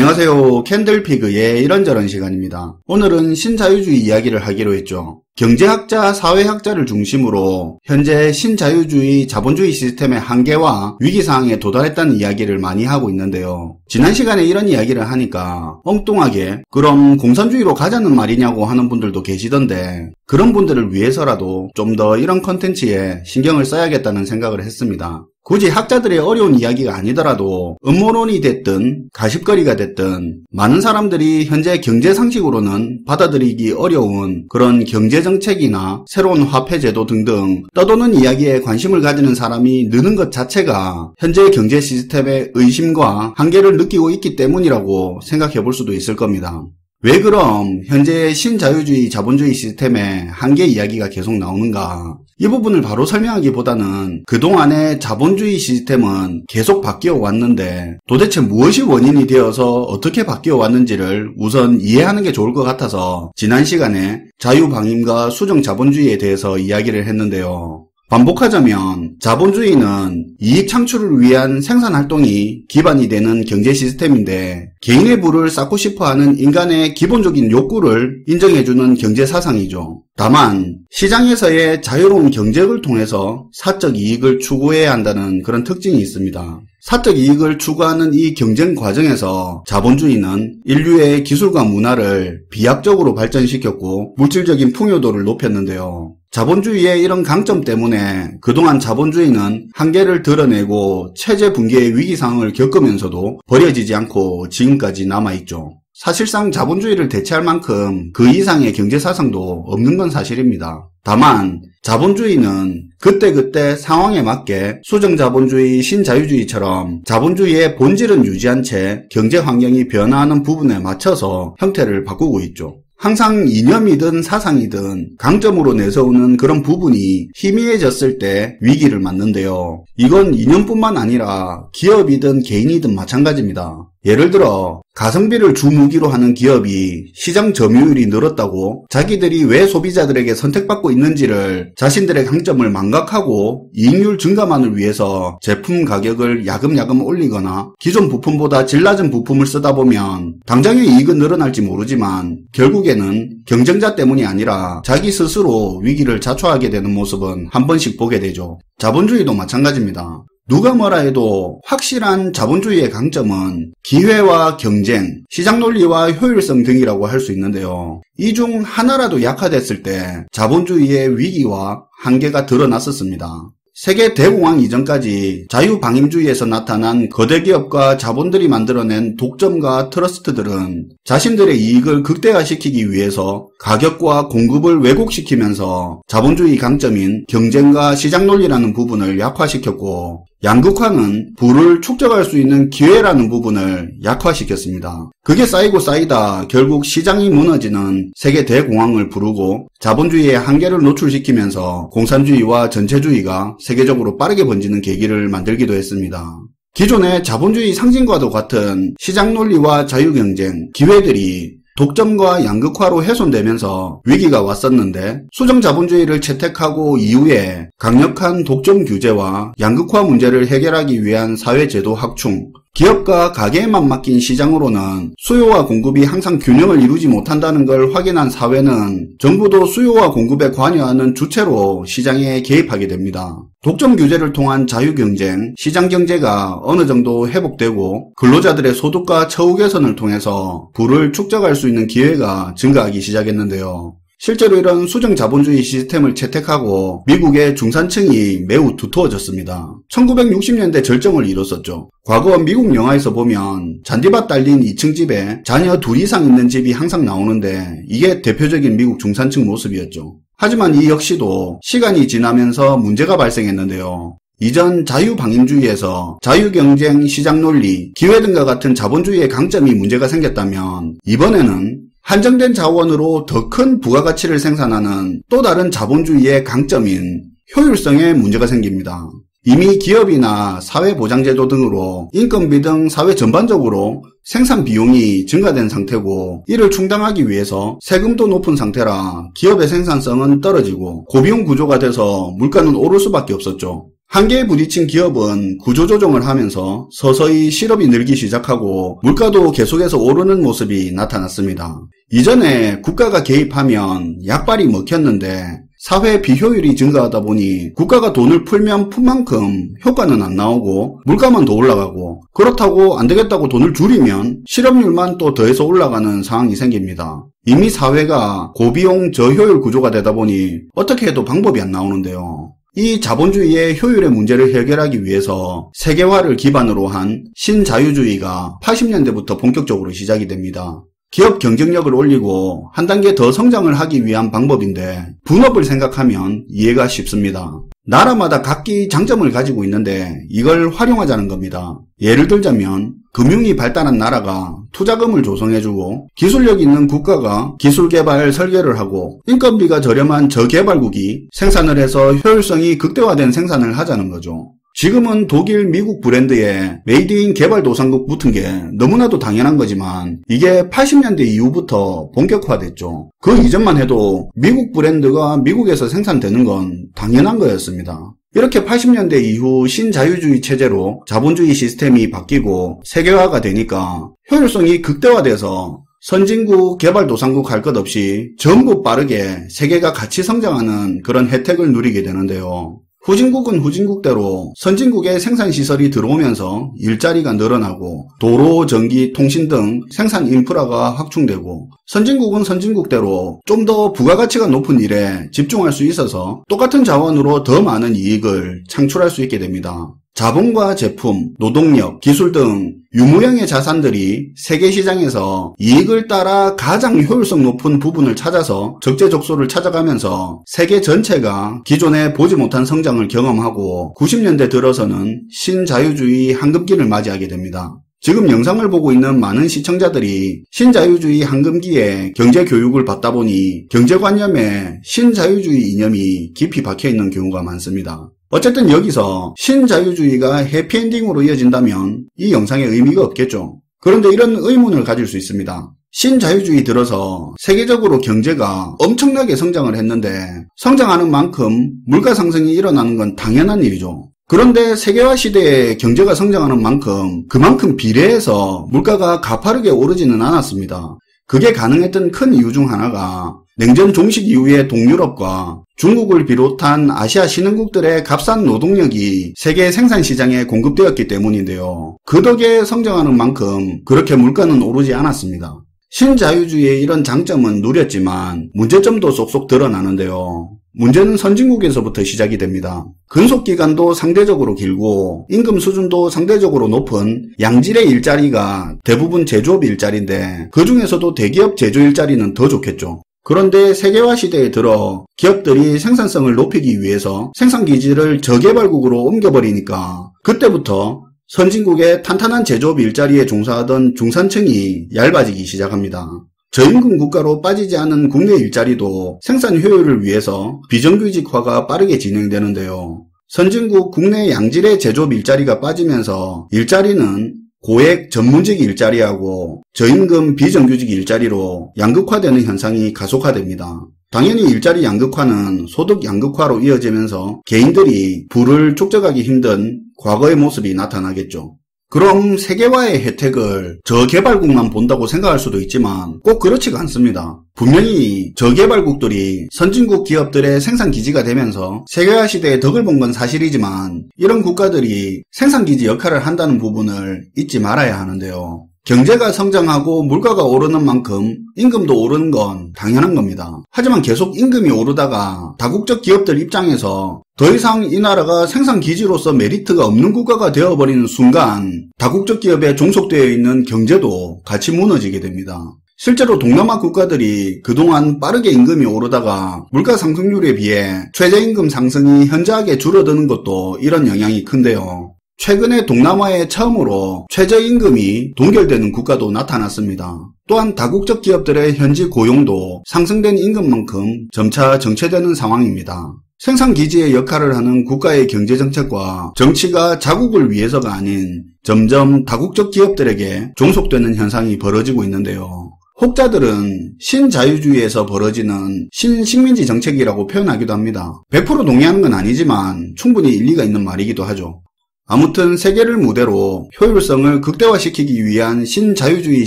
안녕하세요. 캔들피그의 이런저런 시간입니다. 오늘은 신자유주의 이야기를 하기로 했죠. 경제학자, 사회학자를 중심으로 현재 신자유주의, 자본주의 시스템의 한계와 위기상황에 도달했다는 이야기를 많이 하고 있는데요. 지난 시간에 이런 이야기를 하니까 엉뚱하게 그럼 공산주의로 가자는 말이냐고 하는 분들도 계시던데 그런 분들을 위해서라도 좀 더 이런 컨텐츠에 신경을 써야겠다는 생각을 했습니다. 굳이 학자들의 어려운 이야기가 아니더라도 음모론이 됐든 가십거리가 됐든 많은 사람들이 현재 경제 상식으로는 받아들이기 어려운 그런 경제정책이나 새로운 화폐제도 등등 떠도는 이야기에 관심을 가지는 사람이 느는 것 자체가 현재 경제 시스템의 의심과 한계를 느끼고 있기 때문이라고 생각해 볼 수도 있을 겁니다. 왜 그럼 현재 신자유주의 자본주의 시스템의 한계 이야기가 계속 나오는가? 이 부분을 바로 설명하기보다는 그동안의 자본주의 시스템은 계속 바뀌어 왔는데 도대체 무엇이 원인이 되어서 어떻게 바뀌어 왔는지를 우선 이해하는 게 좋을 것 같아서 지난 시간에 자유방임과 수정자본주의에 대해서 이야기를 했는데요. 반복하자면 자본주의는 이익 창출을 위한 생산활동이 기반이 되는 경제 시스템인데 개인의 부를 쌓고 싶어하는 인간의 기본적인 욕구를 인정해주는 경제 사상이죠. 다만 시장에서의 자유로운 경쟁을 통해서 사적 이익을 추구해야 한다는 그런 특징이 있습니다. 사적 이익을 추구하는 이 경쟁 과정에서 자본주의는 인류의 기술과 문화를 비약적으로 발전시켰고 물질적인 풍요도를 높였는데요. 자본주의의 이런 강점 때문에 그동안 자본주의는 한계를 드러내고 체제 붕괴의 위기상황을 겪으면서도 버려지지 않고 지금까지 남아있죠. 사실상 자본주의를 대체할 만큼 그 이상의 경제사상도 없는 건 사실입니다. 다만 자본주의는 그때그때 상황에 맞게 수정자본주의, 신자유주의처럼 자본주의의 본질은 유지한 채 경제 환경이 변화하는 부분에 맞춰서 형태를 바꾸고 있죠. 항상 이념이든 사상이든 강점으로 내세우는 그런 부분이 희미해졌을 때 위기를 맞는데요. 이건 이념뿐만 아니라 기업이든 개인이든 마찬가지입니다. 예를 들어 가성비를 주 무기로 하는 기업이 시장 점유율이 늘었다고 자기들이 왜 소비자들에게 선택받고 있는지를 자신들의 강점을 망각하고 이익률 증가만을 위해서 제품 가격을 야금야금 올리거나 기존 부품보다 질 낮은 부품을 쓰다 보면 당장의 이익은 늘어날지 모르지만 결국에는 경쟁자 때문이 아니라 자기 스스로 위기를 자초하게 되는 모습은 한 번씩 보게 되죠. 자본주의도 마찬가지입니다. 누가 뭐라 해도 확실한 자본주의의 강점은 기회와 경쟁, 시장 논리와 효율성 등이라고 할 수 있는데요. 이 중 하나라도 약화됐을 때 자본주의의 위기와 한계가 드러났었습니다. 세계 대공황 이전까지 자유방임주의에서 나타난 거대 기업과 자본들이 만들어낸 독점과 트러스트들은 자신들의 이익을 극대화시키기 위해서 가격과 공급을 왜곡시키면서 자본주의 강점인 경쟁과 시장 논리라는 부분을 약화시켰고 양극화는 부를 축적할 수 있는 기회라는 부분을 약화시켰습니다. 그게 쌓이고 쌓이다 결국 시장이 무너지는 세계 대공황을 부르고 자본주의의 한계를 노출시키면서 공산주의와 전체주의가 세계적으로 빠르게 번지는 계기를 만들기도 했습니다. 기존의 자본주의 상징과도 같은 시장 논리와 자유경쟁, 기회들이 독점과 양극화로 훼손되면서 위기가 왔었는데 수정자본주의를 채택하고 이후에 강력한 독점 규제와 양극화 문제를 해결하기 위한 사회제도 확충, 기업과 가게에만 맡긴 시장으로는 수요와 공급이 항상 균형을 이루지 못한다는 걸 확인한 사회는 정부도 수요와 공급에 관여하는 주체로 시장에 개입하게 됩니다. 독점 규제를 통한 자유경쟁, 시장경제가 어느 정도 회복되고 근로자들의 소득과 처우 개선을 통해서 부를 축적할 수 있는 기회가 증가하기 시작했는데요. 실제로 이런 수정자본주의 시스템을 채택하고 미국의 중산층이 매우 두터워졌습니다. 1960년대 절정을 이뤘었죠. 과거 미국 영화에서 보면 잔디밭 딸린 2층 집에 자녀 둘 이상 있는 집이 항상 나오는데 이게 대표적인 미국 중산층 모습이었죠. 하지만 이 역시도 시간이 지나면서 문제가 발생했는데요. 이전 자유방임주의에서 자유경쟁, 시장논리, 기회 등과 같은 자본주의의 강점이 문제가 생겼다면 이번에는 한정된 자원으로 더 큰 부가가치를 생산하는 또 다른 자본주의의 강점인 효율성에 문제가 생깁니다. 이미 기업이나 사회보장제도 등으로 인건비 등 사회 전반적으로 생산 비용이 증가된 상태고 이를 충당하기 위해서 세금도 높은 상태라 기업의 생산성은 떨어지고 고비용 구조가 돼서 물가는 오를 수밖에 없었죠. 한계에 부딪힌 기업은 구조조정을 하면서 서서히 실업이 늘기 시작하고 물가도 계속해서 오르는 모습이 나타났습니다. 이전에 국가가 개입하면 약발이 먹혔는데 사회 비효율이 증가하다 보니 국가가 돈을 풀면 푼 만큼 효과는 안 나오고 물가만 더 올라가고, 그렇다고 안 되겠다고 돈을 줄이면 실업률만 또 더해서 올라가는 상황이 생깁니다. 이미 사회가 고비용 저효율 구조가 되다 보니 어떻게 해도 방법이 안 나오는데요. 이 자본주의의 효율의 문제를 해결하기 위해서 세계화를 기반으로 한 신자유주의가 80년대부터 본격적으로 시작이 됩니다. 기업 경쟁력을 올리고 한 단계 더 성장을 하기 위한 방법인데, 분업을 생각하면 이해가 쉽습니다. 나라마다 각기 장점을 가지고 있는데 이걸 활용하자는 겁니다. 예를 들자면 금융이 발달한 나라가 투자금을 조성해주고, 기술력 있는 국가가 기술개발 설계를 하고, 인건비가 저렴한 저개발국이 생산을 해서 효율성이 극대화된 생산을 하자는 거죠. 지금은 독일, 미국 브랜드에 메이드 인 개발도상국 붙은 게 너무나도 당연한 거지만, 이게 80년대 이후부터 본격화됐죠. 그 이전만 해도 미국 브랜드가 미국에서 생산되는 건 당연한 거였습니다. 이렇게 80년대 이후 신자유주의 체제로 자본주의 시스템이 바뀌고 세계화가 되니까 효율성이 극대화돼서 선진국, 개발도상국 할 것 없이 전부 빠르게 세계가 같이 성장하는 그런 혜택을 누리게 되는데요. 후진국은 후진국대로 선진국의 생산시설이 들어오면서 일자리가 늘어나고 도로, 전기, 통신 등 생산 인프라가 확충되고, 선진국은 선진국대로 좀 더 부가가치가 높은 일에 집중할 수 있어서 똑같은 자원으로 더 많은 이익을 창출할 수 있게 됩니다. 자본과 제품, 노동력, 기술 등 유무형의 자산들이 세계시장에서 이익을 따라 가장 효율성 높은 부분을 찾아서 적재적소를 찾아가면서 세계 전체가 기존에 보지 못한 성장을 경험하고 90년대 들어서는 신자유주의 황금기를 맞이하게 됩니다. 지금 영상을 보고 있는 많은 시청자들이 신자유주의 황금기에 경제교육을 받다 보니 경제관념에 신자유주의 이념이 깊이 박혀있는 경우가 많습니다. 어쨌든 여기서 신자유주의가 해피엔딩으로 이어진다면 이 영상에 의미가 없겠죠. 그런데 이런 의문을 가질 수 있습니다. 신자유주의 들어서 세계적으로 경제가 엄청나게 성장을 했는데, 성장하는 만큼 물가 상승이 일어나는 건 당연한 일이죠. 그런데 세계화 시대에 경제가 성장하는 만큼 그만큼 비례해서 물가가 가파르게 오르지는 않았습니다. 그게 가능했던 큰 이유 중 하나가 냉전 종식 이후에 동유럽과 중국을 비롯한 아시아 신흥국들의 값싼 노동력이 세계 생산시장에 공급되었기 때문인데요. 그 덕에 성장하는 만큼 그렇게 물가는 오르지 않았습니다. 신자유주의의 이런 장점은 누렸지만 문제점도 쏙쏙 드러나는데요. 문제는 선진국에서부터 시작이 됩니다. 근속기간도 상대적으로 길고 임금 수준도 상대적으로 높은 양질의 일자리가 대부분 제조업 일자리인데, 그 중에서도 대기업 제조 일자리는 더 좋겠죠. 그런데 세계화 시대에 들어 기업들이 생산성을 높이기 위해서 생산기지를 저개발국으로 옮겨버리니까 그때부터 선진국의 탄탄한 제조업 일자리에 종사하던 중산층이 얇아지기 시작합니다. 저임금 국가로 빠지지 않은 국내 일자리도 생산 효율을 위해서 비정규직화가 빠르게 진행되는데요. 선진국 국내 양질의 제조업 일자리가 빠지면서 일자리는 고액 전문직 일자리하고 저임금 비정규직 일자리로 양극화되는 현상이 가속화됩니다. 당연히 일자리 양극화는 소득 양극화로 이어지면서 개인들이 부를 축적하기 힘든 과거의 모습이 나타나겠죠. 그럼 세계화의 혜택을 저개발국만 본다고 생각할 수도 있지만 꼭 그렇지가 않습니다. 분명히 저개발국들이 선진국 기업들의 생산기지가 되면서 세계화 시대에 덕을 본 건 사실이지만, 이런 국가들이 생산기지 역할을 한다는 부분을 잊지 말아야 하는데요. 경제가 성장하고 물가가 오르는 만큼 임금도 오르는 건 당연한 겁니다. 하지만 계속 임금이 오르다가 다국적 기업들 입장에서 더 이상 이 나라가 생산기지로서 메리트가 없는 국가가 되어버리는 순간 다국적 기업에 종속되어 있는 경제도 같이 무너지게 됩니다. 실제로 동남아 국가들이 그동안 빠르게 임금이 오르다가 물가 상승률에 비해 최저임금 상승이 현저하게 줄어드는 것도 이런 영향이 큰데요. 최근에 동남아에 처음으로 최저임금이 동결되는 국가도 나타났습니다. 또한 다국적 기업들의 현지 고용도 상승된 임금만큼 점차 정체되는 상황입니다. 생산기지의 역할을 하는 국가의 경제정책과 정치가 자국을 위해서가 아닌 점점 다국적 기업들에게 종속되는 현상이 벌어지고 있는데요. 혹자들은 신자유주의에서 벌어지는 신식민지 정책이라고 표현하기도 합니다. 100% 동의하는 건 아니지만 충분히 일리가 있는 말이기도 하죠. 아무튼 세계를 무대로 효율성을 극대화시키기 위한 신자유주의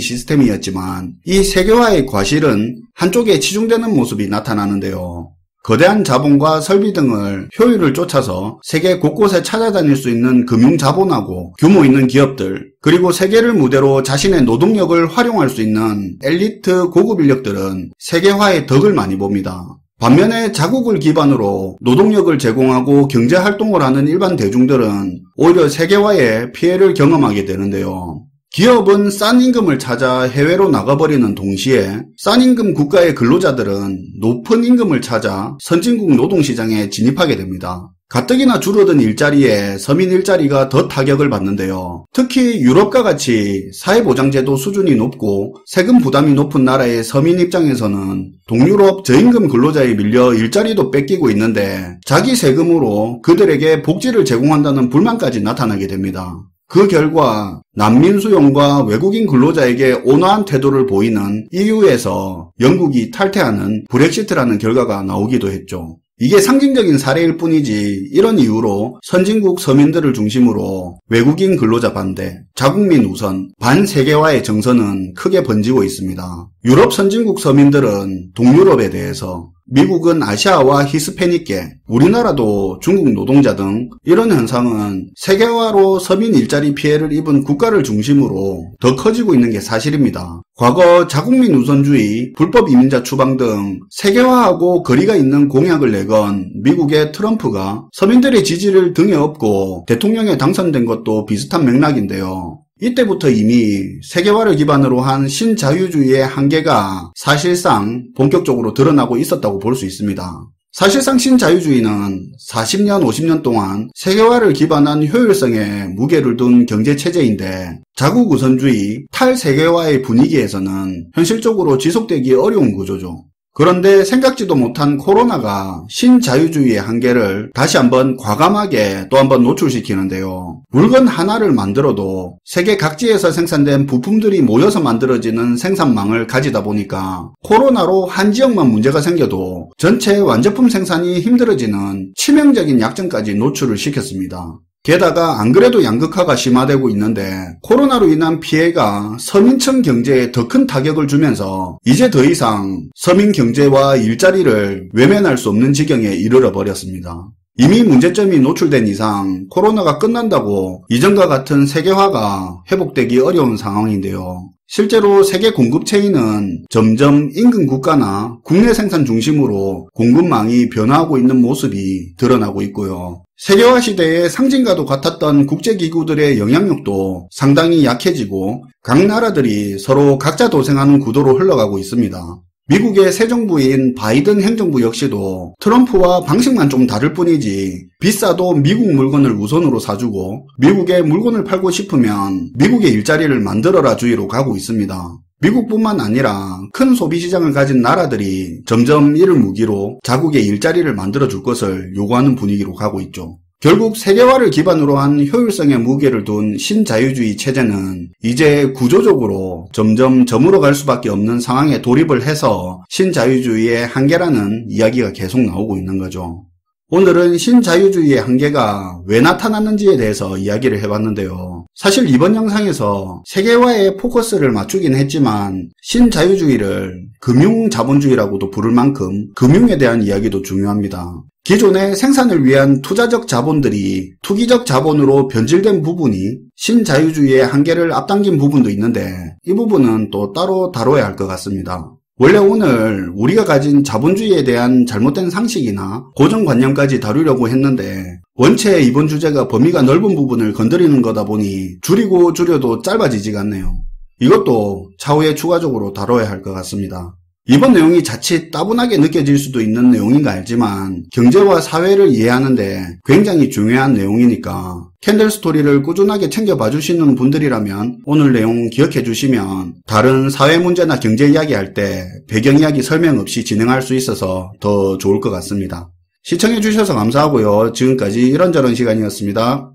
시스템이었지만 이 세계화의 과실은 한쪽에 치중되는 모습이 나타나는데요. 거대한 자본과 설비 등을 효율을 쫓아서 세계 곳곳에 찾아다닐 수 있는 금융자본하고 규모 있는 기업들, 그리고 세계를 무대로 자신의 노동력을 활용할 수 있는 엘리트 고급 인력들은 세계화의 덕을 많이 봅니다. 반면에 자국을 기반으로 노동력을 제공하고 경제활동을 하는 일반 대중들은 오히려 세계화에 피해를 경험하게 되는데요. 기업은 싼 임금을 찾아 해외로 나가버리는 동시에 싼 임금 국가의 근로자들은 높은 임금을 찾아 선진국 노동시장에 진입하게 됩니다. 가뜩이나 줄어든 일자리에 서민 일자리가 더 타격을 받는데요. 특히 유럽과 같이 사회보장제도 수준이 높고 세금 부담이 높은 나라의 서민 입장에서는 동유럽 저임금 근로자에 밀려 일자리도 뺏기고 있는데 자기 세금으로 그들에게 복지를 제공한다는 불만까지 나타나게 됩니다. 그 결과 난민 수용과 외국인 근로자에게 온화한 태도를 보이는 EU에서 영국이 탈퇴하는 브렉시트라는 결과가 나오기도 했죠. 이게 상징적인 사례일 뿐이지 이런 이유로 선진국 서민들을 중심으로 외국인 근로자 반대, 자국민 우선, 반세계화의 정서는 크게 번지고 있습니다. 유럽 선진국 서민들은 동유럽에 대해서, 미국은 아시아와 히스패닉계, 우리나라도 중국 노동자 등 이런 현상은 세계화로 서민 일자리 피해를 입은 국가를 중심으로 더 커지고 있는 게 사실입니다. 과거 자국민 우선주의, 불법 이민자 추방 등 세계화하고 거리가 있는 공약을 내건 미국의 트럼프가 서민들의 지지를 등에 업고 대통령에 당선된 것도 비슷한 맥락인데요. 이때부터 이미 세계화를 기반으로 한 신자유주의의 한계가 사실상 본격적으로 드러나고 있었다고 볼 수 있습니다. 사실상 신자유주의는 40년, 50년 동안 세계화를 기반한 효율성에 무게를 둔 경제체제인데 자국 우선주의, 탈세계화의 분위기에서는 현실적으로 지속되기 어려운 구조죠. 그런데 생각지도 못한 코로나가 신자유주의의 한계를 다시 한번 과감하게 또 한번 노출시키는데요. 물건 하나를 만들어도 세계 각지에서 생산된 부품들이 모여서 만들어지는 생산망을 가지다 보니까 코로나로 한 지역만 문제가 생겨도 전체 완제품 생산이 힘들어지는 치명적인 약점까지 노출을 시켰습니다. 게다가 안 그래도 양극화가 심화되고 있는데 코로나로 인한 피해가 서민층 경제에 더 큰 타격을 주면서 이제 더 이상 서민 경제와 일자리를 외면할 수 없는 지경에 이르러 버렸습니다. 이미 문제점이 노출된 이상 코로나가 끝난다고 이전과 같은 세계화가 회복되기 어려운 상황인데요. 실제로 세계 공급 체인은 점점 인근 국가나 국내 생산 중심으로 공급망이 변화하고 있는 모습이 드러나고 있고요. 세계화 시대의 상징과도 같았던 국제기구들의 영향력도 상당히 약해지고 각 나라들이 서로 각자 도생하는 구도로 흘러가고 있습니다. 미국의 새 정부인 바이든 행정부 역시도 트럼프와 방식만 좀 다를 뿐이지 비싸도 미국 물건을 우선으로 사주고 미국의 물건을 팔고 싶으면 미국의 일자리를 만들어라 주의로 가고 있습니다. 미국뿐만 아니라 큰 소비시장을 가진 나라들이 점점 이를 무기로 자국의 일자리를 만들어줄 것을 요구하는 분위기로 가고 있죠. 결국 세계화를 기반으로 한 효율성에 무게를 둔 신자유주의 체제는 이제 구조적으로 점점 저물어갈 수밖에 없는 상황에 돌입을 해서 신자유주의의 한계라는 이야기가 계속 나오고 있는 거죠. 오늘은 신자유주의의 한계가 왜 나타났는지에 대해서 이야기를 해봤는데요. 사실 이번 영상에서 세계화에 포커스를 맞추긴 했지만 신자유주의를 금융자본주의라고도 부를 만큼 금융에 대한 이야기도 중요합니다. 기존의 생산을 위한 투자적 자본들이 투기적 자본으로 변질된 부분이 신자유주의의 한계를 앞당긴 부분도 있는데 이 부분은 또 따로 다뤄야 할 것 같습니다. 원래 오늘 우리가 가진 자본주의에 대한 잘못된 상식이나 고정관념까지 다루려고 했는데 원체 이번 주제가 범위가 넓은 부분을 건드리는 거다 보니 줄이고 줄여도 짧아지지가 않네요. 이것도 차후에 추가적으로 다뤄야 할 것 같습니다. 이번 내용이 자칫 따분하게 느껴질 수도 있는 내용인 거 알지만 경제와 사회를 이해하는데 굉장히 중요한 내용이니까 캔들 스토리를 꾸준하게 챙겨봐 주시는 분들이라면 오늘 내용 기억해 주시면 다른 사회 문제나 경제 이야기 할 때 배경 이야기 설명 없이 진행할 수 있어서 더 좋을 것 같습니다. 시청해 주셔서 감사하고요. 지금까지 이런저런 시간이었습니다.